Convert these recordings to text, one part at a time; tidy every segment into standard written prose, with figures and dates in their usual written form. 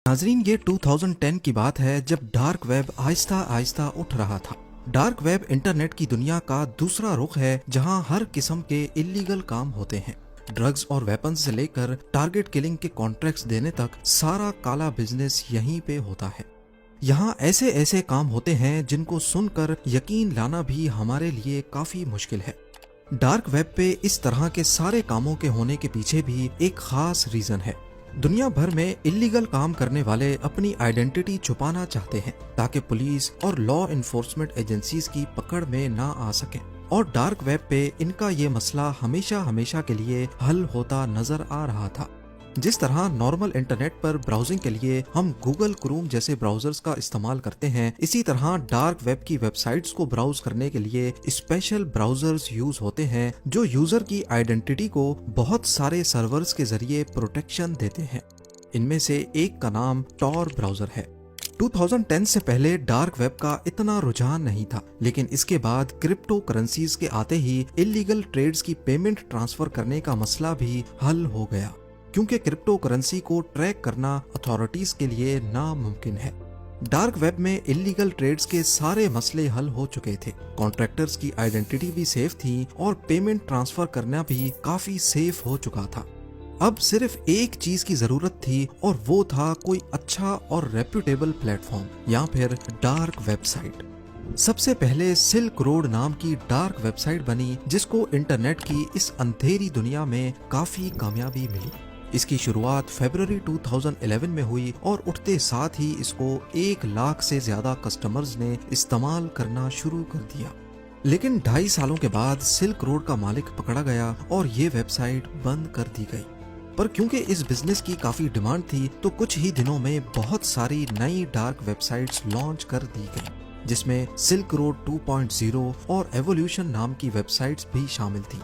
नाजरीन, ये 2010 की बात है जब डार्क वेब आहिस्ता आहिस्ता उठ रहा था। डार्क वेब इंटरनेट की दुनिया का दूसरा रुख है जहां हर किस्म के इलीगल काम होते हैं। ड्रग्स और वेपन्स से लेकर टारगेट किलिंग के कॉन्ट्रैक्ट्स देने तक सारा काला बिजनेस यहीं पे होता है। यहाँ ऐसे ऐसे काम होते हैं जिनको सुनकर यकीन लाना भी हमारे लिए काफी मुश्किल है। डार्क वेब पे इस तरह के सारे कामों के होने के पीछे भी एक खास रीजन है। दुनिया भर में इलीगल काम करने वाले अपनी आइडेंटिटी छुपाना चाहते हैं ताकि पुलिस और लॉ इन्फोर्समेंट एजेंसीज की पकड़ में ना आ सकें, और डार्क वेब पे इनका ये मसला हमेशा हमेशा के लिए हल होता नजर आ रहा था। जिस तरह नॉर्मल इंटरनेट पर ब्राउजिंग के लिए हम गूगल क्रोम जैसे ब्राउजर्स का इस्तेमाल करते हैं, इसी तरह डार्क वेब की वेबसाइट्स को ब्राउज करने के लिए स्पेशल ब्राउजर्स यूज होते हैं जो यूजर की आइडेंटिटी को बहुत सारे सर्वर्स के जरिए प्रोटेक्शन देते हैं। इनमें से एक का नाम टॉर ब्राउजर है। 2010 से पहले डार्क वेब का इतना रुझान नहीं था, लेकिन इसके बाद क्रिप्टो करेंसीज के आते ही इलीगल ट्रेड्स की पेमेंट ट्रांसफर करने का मसला भी हल हो गया, क्योंकि क्रिप्टो करेंसी को ट्रैक करना अथॉरिटीज के लिए नामुमकिन है। डार्क वेब में इलीगल ट्रेड्स के सारे मसले हल हो चुके थे, कॉन्ट्रैक्टर्स की आइडेंटिटी भी सेफ थी और पेमेंट ट्रांसफर करना भी काफी सेफ हो चुका था। अब सिर्फ एक चीज की जरूरत थी और वो था कोई अच्छा और रेप्यूटेबल प्लेटफॉर्म या फिर डार्क वेबसाइट। सबसे पहले सिल्क रोड नाम की डार्क वेबसाइट बनी जिसको इंटरनेट की इस अंधेरी दुनिया में काफी कामयाबी मिली। इसकी शुरुआत फरवरी 2011 में हुई और उठते साथ ही इसको 1 लाख से ज्यादा कस्टमर्स ने इस्तेमाल करना शुरू कर दिया। लेकिन 2.5 सालों के बाद सिल्क रोड का मालिक पकड़ा गया और ये वेबसाइट बंद कर दी गई। पर क्योंकि इस बिजनेस की काफी डिमांड थी तो कुछ ही दिनों में बहुत सारी नई डार्क वेबसाइट्स लॉन्च कर दी गई, जिसमें सिल्क रोड 2.0 और एवोल्यूशन नाम की वेबसाइट्स भी शामिल थी।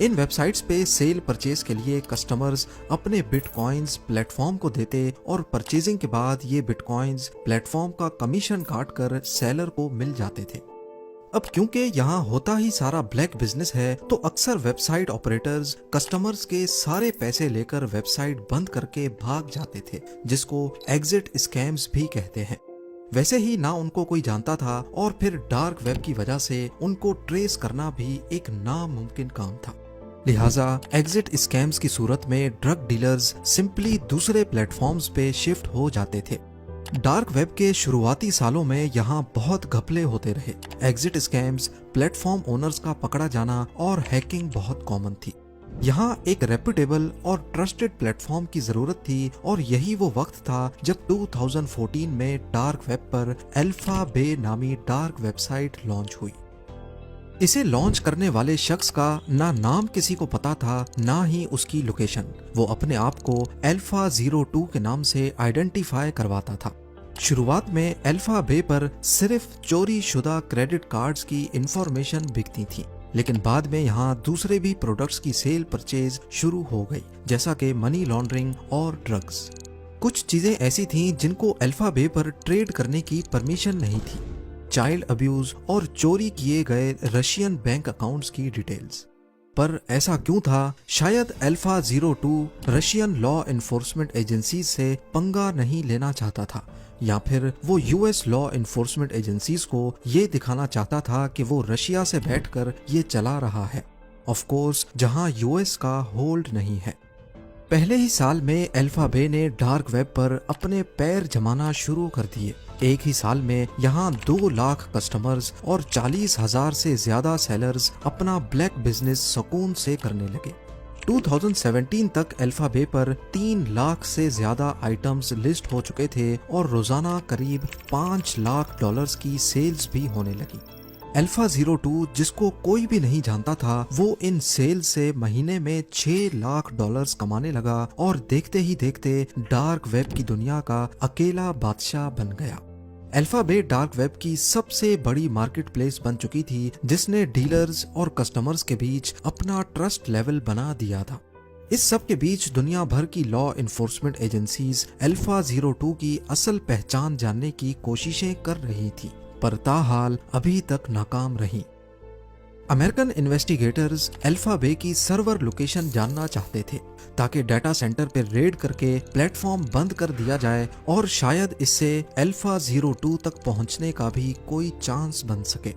इन वेबसाइट्स पे सेल परचेज के लिए कस्टमर्स अपने बिटकॉइंस प्लेटफॉर्म को देते और परचेजिंग के बाद ये बिटकॉइंस प्लेटफॉर्म का कमीशन काट कर सेलर को मिल जाते थे। अब क्योंकि यहाँ होता ही सारा ब्लैक बिजनेस है तो अक्सर वेबसाइट ऑपरेटर्स कस्टमर्स के सारे पैसे लेकर वेबसाइट बंद करके भाग जाते थे, जिसको एग्जिट स्कैम्स भी कहते हैं। वैसे ही ना उनको कोई जानता था और फिर डार्क वेब की वजह से उनको ट्रेस करना भी एक नामुमकिन काम था। लिहाजा एग्जिट स्कैम्स की सूरत में ड्रग डीलर्स सिंपली दूसरे प्लेटफॉर्म्स पे शिफ्ट हो जाते थे। डार्क वेब के शुरुआती सालों में यहाँ बहुत घपले होते रहे। एग्जिट स्कैम्स, प्लेटफॉर्म ओनर्स का पकड़ा जाना और हैकिंग बहुत कॉमन थी। यहाँ एक रेप्यूटेबल और ट्रस्टेड प्लेटफॉर्म की जरूरत थी और यही वो वक्त था जब 2014 में डार्क वेब पर अल्फा बे नामी डार्क वेबसाइट लॉन्च हुई। इसे लॉन्च करने वाले शख्स का ना नाम किसी को पता था, ना ही उसकी लोकेशन। वो अपने आप को अल्फा 02 के नाम से आइडेंटिफाई करवाता था। शुरुआत में अल्फा बे पर सिर्फ चोरी शुदा क्रेडिट कार्ड्स की इंफॉर्मेशन बिकती थी, लेकिन बाद में यहाँ दूसरे भी प्रोडक्ट्स की सेल परचेज शुरू हो गई, जैसा कि मनी लॉन्ड्रिंग और ड्रग्स। कुछ चीजें ऐसी थीं जिनको अल्फा बे पर ट्रेड करने की परमिशन नहीं थी, चाइल्ड अब्यूज और चोरी किए गए रशियन बैंक अकाउंट्स की डिटेल्स। पर ऐसा क्यों था? शायद alpha 02 Russian law enforcement agency से पंगा नहीं लेना चाहता था, या फिर वो यूएस लॉ इन्फोर्समेंट एजेंसीज को ये दिखाना चाहता था कि वो रशिया से बैठकर ये चला रहा है, ऑफ कोर्स जहां यूएस का होल्ड नहीं है। पहले ही साल में अल्फा बे ने डार्क वेब पर अपने पैर जमाना शुरू कर दिए। एक ही साल में यहाँ 2 लाख कस्टमर्स और 40,000 से ज्यादा सेलर्स अपना ब्लैक बिजनेस सुकून से करने लगे। 2017 तक अल्फा बे पर 3 लाख से ज्यादा आइटम्स लिस्ट हो चुके थे और रोजाना करीब $5 लाख की सेल्स भी होने लगी। अल्फा 02 जिसको कोई भी नहीं जानता था, वो इन सेल से महीने में $6 लाख कमाने लगा और देखते ही देखते डार्क वेब की दुनिया का अकेला बादशाह बन गया। अल्फा बे डार्क वेब की सबसे बड़ी मार्केट प्लेस बन चुकी थी, जिसने डीलर्स और कस्टमर्स के बीच अपना ट्रस्ट लेवल बना दिया था। इस सब के बीच दुनिया भर की लॉ इन्फोर्समेंट एजेंसीज अल्फा 02 की असल पहचान जानने की कोशिशें कर रही थी, पर ताहाल अभी तक नाकाम रही। अमेरिकन इन्वेस्टिगेटर्स अल्फा बे की सर्वर लोकेशन जानना चाहते थे ताकि डाटा सेंटर पर रेड करके प्लेटफॉर्म बंद कर दिया जाए और शायद इससे अल्फा 02 तक पहुंचने का भी कोई चांस बन सके।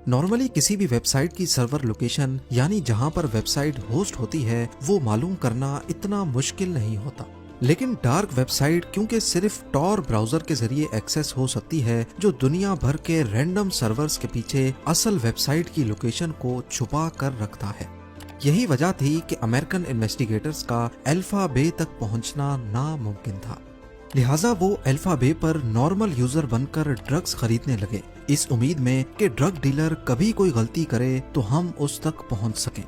नॉर्मली किसी भी वेबसाइट की सर्वर लोकेशन यानी जहां पर वेबसाइट होस्ट होती है वो मालूम करना इतना मुश्किल नहीं होता, लेकिन डार्क वेबसाइट क्योंकि सिर्फ टॉर ब्राउजर के जरिए एक्सेस हो सकती है जो दुनिया भर के रैंडम सर्वर्स के पीछे असल वेबसाइट की लोकेशन को छुपा कर रखता है। यही वजह थी कि अमेरिकन इन्वेस्टिगेटर्स का अल्फा बे तक पहुंचना नामुमकिन था। लिहाजा वो अल्फा बे पर नॉर्मल यूजर बनकर ड्रग्स खरीदने लगे, इस उम्मीद में कि ड्रग डीलर कभी कोई गलती करे तो हम उस तक पहुंच सकें।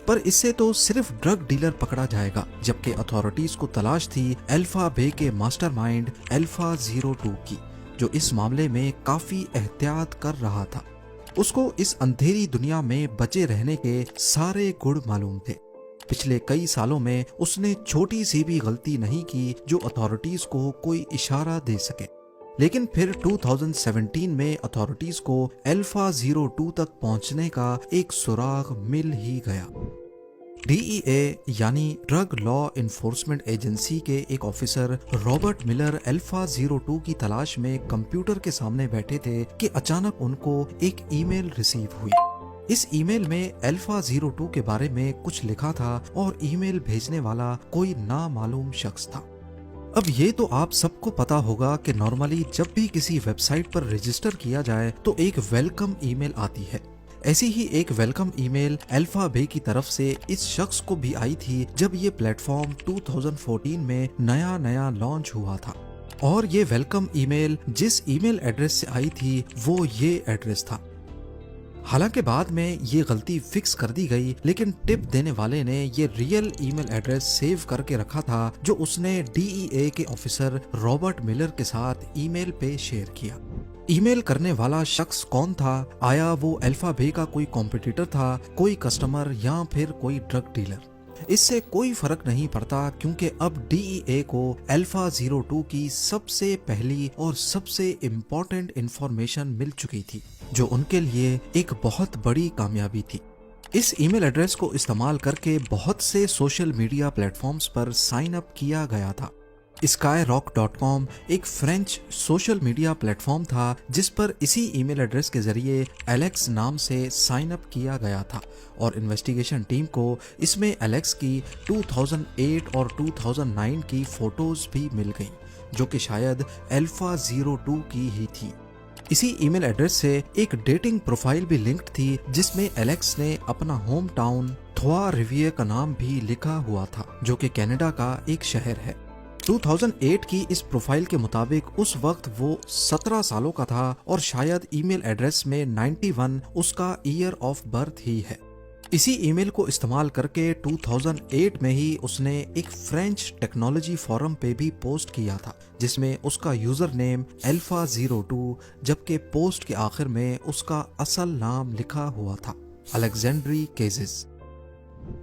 पर इससे तो सिर्फ ड्रग डीलर पकड़ा जाएगा, जबकि अथॉरिटीज को तलाश थी अल्फा बे के मास्टरमाइंड अल्फा 02 की, जो इस मामले में काफी एहतियात कर रहा था। उसको इस अंधेरी दुनिया में बचे रहने के सारे गुण मालूम थे। पिछले कई सालों में उसने छोटी सी भी गलती नहीं की जो अथॉरिटीज को कोई इशारा दे सके। लेकिन फिर 2017 में अथॉरिटीज को अल्फा 02 तक पहुंचने का एक सुराग मिल ही गया। DEA यानी ड्रग लॉ इन्फोर्समेंट एजेंसी के एक ऑफिसर रॉबर्ट मिलर अल्फा 02 की तलाश में कंप्यूटर के सामने बैठे थे कि अचानक उनको एक ईमेल रिसीव हुई। इस ईमेल में अल्फा 02 के बारे में कुछ लिखा था और ईमेल भेजने वाला कोई नामालूम शख्स था। अब ये तो आप सबको पता होगा कि नॉर्मली जब भी किसी वेबसाइट पर रजिस्टर किया जाए तो एक वेलकम ईमेल आती है। ऐसी ही एक वेलकम ईमेल अल्फा बे की तरफ से इस शख्स को भी आई थी जब ये प्लेटफॉर्म 2014 में नया लॉन्च हुआ था। और ये वेलकम ईमेल जिस ईमेल एड्रेस से आई थी वो ये एड्रेस था। हालांकि बाद में ये गलती फिक्स कर दी गई, लेकिन टिप देने वाले ने ये रियल ईमेल एड्रेस सेव करके रखा था जो उसने DEA के ऑफिसर रॉबर्ट मिलर के साथ ईमेल पे शेयर किया। ईमेल करने वाला शख्स कौन था? आया वो अल्फा बे का कोई कॉम्पिटिटर था, कोई कस्टमर या फिर कोई ड्रग डीलर? इससे कोई फर्क नहीं पड़ता क्योंकि अब DEA को अल्फा 02 की सबसे पहली और सबसे इम्पोर्टेंट इंफॉर्मेशन मिल चुकी थी, जो उनके लिए एक बहुत बड़ी कामयाबी थी। इस ईमेल एड्रेस को इस्तेमाल करके बहुत से सोशल मीडिया प्लेटफॉर्म्स पर साइन अप किया गया था। Skyrock.com एक फ्रेंच सोशल मीडिया प्लेटफॉर्म था जिस पर इसी ईमेल एड्रेस के जरिए एलेक्स नाम से साइन अप किया गया था और इन्वेस्टिगेशन टीम को इसमें एलेक्स की 2008 और 2009 की फोटोज भी मिल गईं, जो कि शायद अल्फा 02 की ही थी। इसी ईमेल एड्रेस से एक डेटिंग प्रोफाइल भी लिंक्ड थी जिसमें एलेक्स ने अपना होम टाउन थ्वा रिविये का नाम भी लिखा हुआ था, जो कि कनाडा का एक शहर है। 2008 की इस प्रोफाइल के मुताबिक उस वक्त वो 17 सालों का था और शायद ईमेल एड्रेस में 91 उसका ईयर ऑफ बर्थ ही है। इसी ईमेल को इस्तेमाल करके 2008 में ही उसने एक फ्रेंच टेक्नोलॉजी फोरम पे भी पोस्ट किया था जिसमें उसका यूजर नेम अल्फा 02, जबकि पोस्ट के आखिर में उसका असल नाम लिखा हुआ था अलेक्जेंड्री केजेस।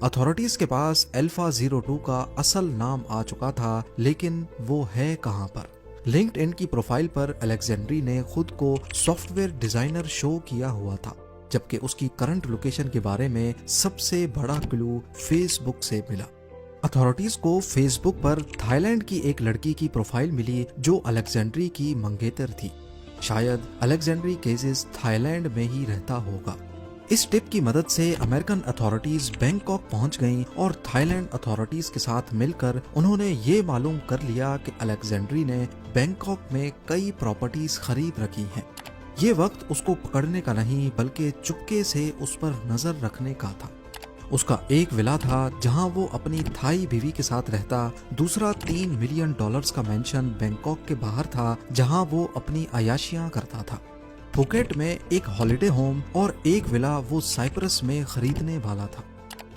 अथॉरिटीज के पास अल्फा 02 का असल नाम आ चुका था, लेकिन वो है कहां पर? लिंक्डइन की प्रोफाइल पर अलेक्जेंड्री ने खुद को सॉफ्टवेयर डिजाइनर शो किया हुआ था, जबकि उसकी करंट लोकेशन के बारे में सबसे बड़ा क्लू फेसबुक से मिला। अथॉरिटीज को फेसबुक पर थाईलैंड की एक लड़की की प्रोफाइल मिली जो अलेक्जेंड्री की मंगेतर थी। शायद अलेक्जेंड्री केजेस थाईलैंड में ही रहता होगा। इस टिप की मदद से अमेरिकन अथॉरिटीज बैंकॉक पहुंच गईं और थाईलैंड अथॉरिटीज के साथ मिलकर उन्होंने ये मालूम कर लिया कि अलेक्जेंड्री ने बैंकॉक में कई प्रॉपर्टीज खरीद रखी हैं। ये वक्त उसको पकड़ने का नहीं बल्कि चुपके से उस पर नजर रखने का था। उसका एक विला था जहां वो अपनी थाई बीवी के साथ रहता, दूसरा $3 मिलियन का मेंशन बैंकॉक के बाहर था जहां वो अपनी अयाशियां करता था। फुकेट में एक हॉलिडे होम और एक विला वो साइप्रस में खरीदने वाला था।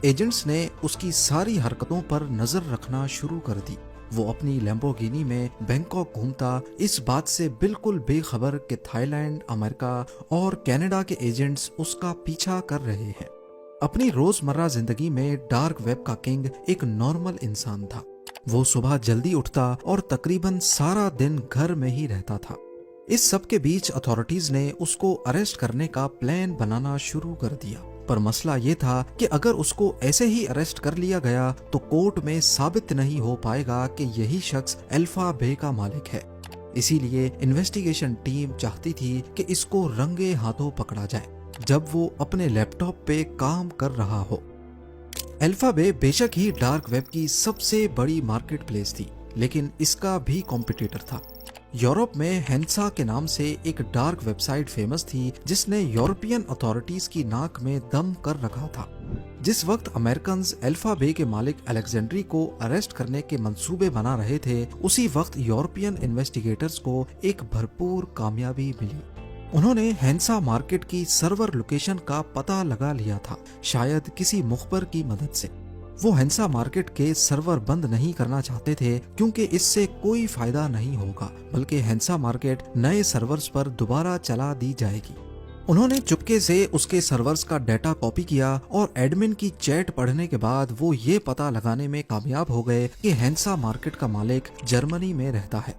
एजेंट्स ने उसकी सारी हरकतों पर नजर रखना शुरू कर दी। वो अपनी लैम्बोर्गिनी में बैंकॉक घूमता, इस बात से बिल्कुल बेखबर कि थाईलैंड, अमेरिका और कनाडा के एजेंट्स उसका पीछा कर रहे हैं। अपनी रोजमर्रा जिंदगी में डार्क वेब का किंग एक नॉर्मल इंसान था। वो सुबह जल्दी उठता और तकरीबन सारा दिन घर में ही रहता था। इस सब के बीच अथॉरिटीज ने उसको अरेस्ट करने का प्लान बनाना शुरू कर दिया। पर मसला ये था कि अगर उसको ऐसे ही अरेस्ट कर लिया गया तो कोर्ट में साबित नहीं हो पाएगा कि यही शख्स अल्फा बे का मालिक है। इसीलिए इन्वेस्टिगेशन टीम चाहती थी कि इसको रंगे हाथों पकड़ा जाए जब वो अपने लैपटॉप पे काम कर रहा हो। अल्फा बे बेशक ही डार्क वेब की सबसे बड़ी मार्केट प्लेस थी, लेकिन इसका भी कॉम्पिटिटर था। यूरोप में हेंसा के नाम से एक डार्क वेबसाइट फेमस थी जिसने यूरोपियन अथॉरिटीज की नाक में दम कर रखा था। जिस वक्त अमेरिकन अल्फा बे के मालिक अलेक्जेंड्री को अरेस्ट करने के मंसूबे बना रहे थे, उसी वक्त यूरोपियन इन्वेस्टिगेटर्स को एक भरपूर कामयाबी मिली। उन्होंने हेंसा मार्केट की सर्वर लोकेशन का पता लगा लिया था, शायद किसी मुखबर की मदद से। वो हेंसा मार्केट के सर्वर बंद नहीं करना चाहते थे क्योंकि इससे कोई फायदा नहीं होगा, बल्कि हेंसा मार्केट नए सर्वर्स पर दोबारा चला दी जाएगी। उन्होंने चुपके से उसके सर्वर्स का डाटा कॉपी किया और एडमिन की चैट पढ़ने के बाद वो ये पता लगाने में कामयाब हो गए कि हेंसा मार्केट का मालिक जर्मनी में रहता है।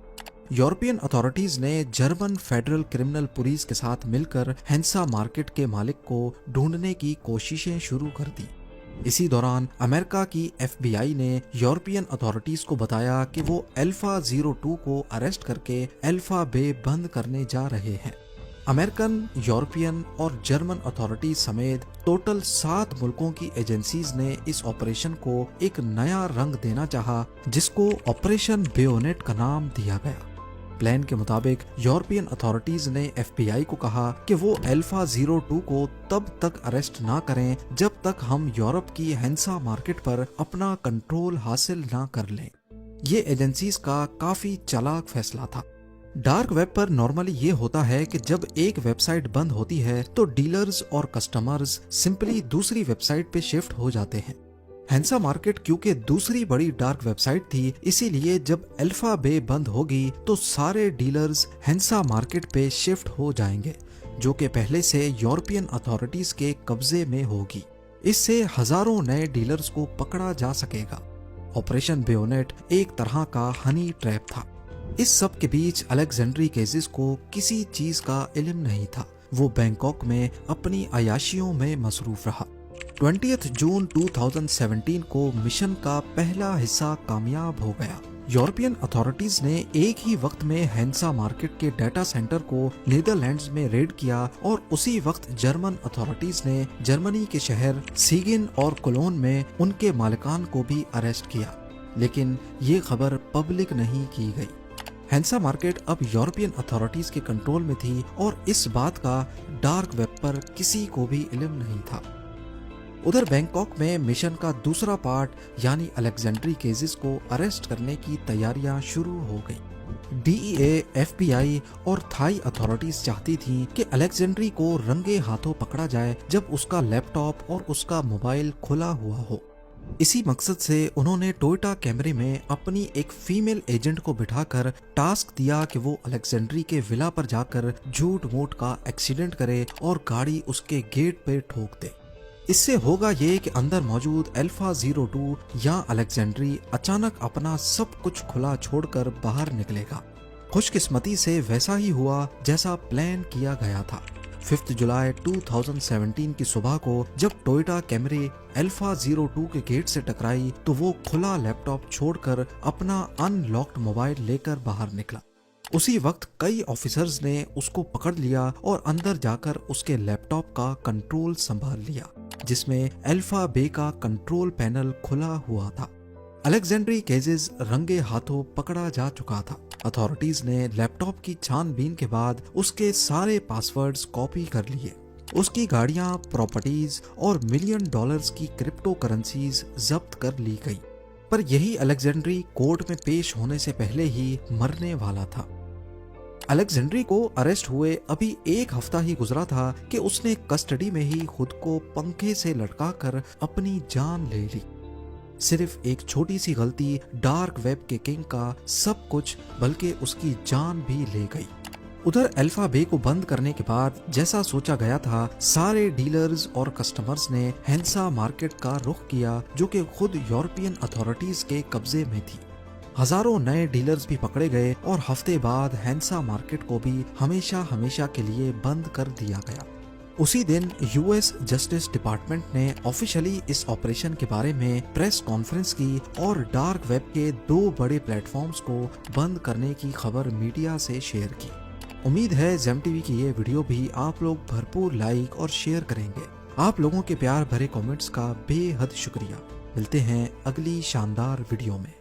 यूरोपियन अथॉरिटीज ने जर्मन फेडरल क्रिमिनल पुलिस के साथ मिलकर हेंसा मार्केट के मालिक को ढूंढने की कोशिशें शुरू कर दी। इसी दौरान अमेरिका की FBI ने यूरोपियन अथॉरिटीज को बताया कि वो अल्फा 02 को अरेस्ट करके अल्फा बे बंद करने जा रहे हैं। अमेरिकन, यूरोपियन और जर्मन अथॉरिटीज समेत टोटल 7 मुल्कों की एजेंसीज ने इस ऑपरेशन को एक नया रंग देना चाहा, जिसको ऑपरेशन बेयोनेट का नाम दिया गया। प्लान के मुताबिक यूरोपियन अथॉरिटीज ने FBI को कहा कि वो अल्फा 02 को तब तक अरेस्ट ना करें जब तक हम यूरोप की हेंसा मार्केट पर अपना कंट्रोल हासिल ना कर लें। ये एजेंसीज का काफी चालाक फैसला था। डार्क वेब पर नॉर्मली ये होता है कि जब एक वेबसाइट बंद होती है तो डीलर्स और कस्टमर्स सिंपली दूसरी वेबसाइट पे शिफ्ट हो जाते हैं। हेंसा मार्केट क्योंकि दूसरी बड़ी डार्क वेबसाइट थी, इसीलिए जब अल्फा बे बंद होगी तो सारे डीलर्स हेंसा मार्केट पे शिफ्ट हो जाएंगे, जो कि पहले से यूरोपियन अथॉरिटीज के कब्जे में होगी। इससे हजारों नए डीलर्स को पकड़ा जा सकेगा। ऑपरेशन बेयोनेट एक तरह का हनी ट्रैप था। इस सब के बीच अलेक्जेंड्री केजिस को किसी चीज का इल्म नहीं था। वो बैंकॉक में अपनी अयाशियों में मसरूफ रहा। 20 जून 2017 को मिशन का पहला हिस्सा कामयाब हो गया। यूरोपियन अथॉरिटीज ने एक ही वक्त में हेंसा मार्केट के डाटा सेंटर को नीदरलैंड्स में रेड किया और उसी वक्त जर्मन अथॉरिटीज ने जर्मनी के शहर सीगिन और कोलोन में उनके मालिकान को भी अरेस्ट किया, लेकिन ये खबर पब्लिक नहीं की गई। हेंसा मार्केट अब यूरोपियन अथॉरिटीज के कंट्रोल में थी और इस बात का डार्क वेब पर किसी को भी इल्म नहीं था। उधर बैंकॉक में मिशन का दूसरा पार्ट यानी अलेक्जेंड्री केजिस को अरेस्ट करने की तैयारियां शुरू हो गई। DEA, FBI और थाई अथॉरिटीज चाहती थी कि अलेक्जेंड्री को रंगे हाथों पकड़ा जाए जब उसका लैपटॉप और उसका मोबाइल खुला हुआ हो। इसी मकसद से उन्होंने टोयोटा कैमरे में अपनी एक फीमेल एजेंट को बिठाकर टास्क दिया कि वो अलेक्जेंड्री के विला पर जाकर झूठ मूठ का एक्सीडेंट करे और गाड़ी उसके गेट पे ठोक दे। इससे होगा ये कि अंदर मौजूद अल्फा 02 या अलेक्जेंड्री अचानक अपना सब कुछ खुला छोड़कर बाहर निकलेगा। खुशकिस्मती से वैसा ही हुआ जैसा प्लान किया गया था। 5 जुलाई 2017 की सुबह को जब टोयोटा कैमरे अल्फा 02 के गेट से टकराई तो वो खुला लैपटॉप छोड़कर अपना अनलॉक्ड मोबाइल लेकर बाहर निकला। उसी वक्त कई ऑफिसर्स ने उसको पकड़ लिया और अंदर जाकर उसके लैपटॉप का कंट्रोल संभाल लिया, जिसमें अल्फा बे का कंट्रोल पैनल खुला हुआ था। अलेक्जेंड्री केजिस रंगे हाथों पकड़ा जा चुका था। अथॉरिटीज ने लैपटॉप की छानबीन के बाद उसके सारे पासवर्ड्स कॉपी कर लिए। उसकी गाड़ियां, प्रॉपर्टीज और $1 मिलियन की क्रिप्टो करेंसीज जब्त कर ली गई। पर यही अलेक्जेंड्री कोर्ट में पेश होने से पहले ही मरने वाला था। अलेक्जेंड्री को अरेस्ट हुए अभी एक हफ्ता ही गुजरा था कि उसने कस्टडी में ही खुद को पंखे से लटकाकर अपनी जान ले ली। सिर्फ एक छोटी सी गलती डार्क वेब के किंग का सब कुछ बल्कि उसकी जान भी ले गई। उधर अल्फा बे को बंद करने के बाद जैसा सोचा गया था, सारे डीलर्स और कस्टमर्स ने हेंसा मार्केट का रुख किया, जो कि खुद यूरोपियन अथॉरिटीज के कब्जे में थी। हजारों नए डीलर्स भी पकड़े गए और हफ्ते बाद हेंसा मार्केट को भी हमेशा हमेशा के लिए बंद कर दिया गया। उसी दिन यूएस जस्टिस डिपार्टमेंट ने ऑफिशियली इस ऑपरेशन के बारे में प्रेस कॉन्फ्रेंस की और डार्क वेब के 2 बड़े प्लेटफॉर्म्स को बंद करने की खबर मीडिया से शेयर की। उम्मीद है जेम टीवी की ये वीडियो भी आप लोग भरपूर लाइक और शेयर करेंगे। आप लोगों के प्यार भरे कमेंट्स का बेहद शुक्रिया। मिलते हैं अगली शानदार वीडियो में।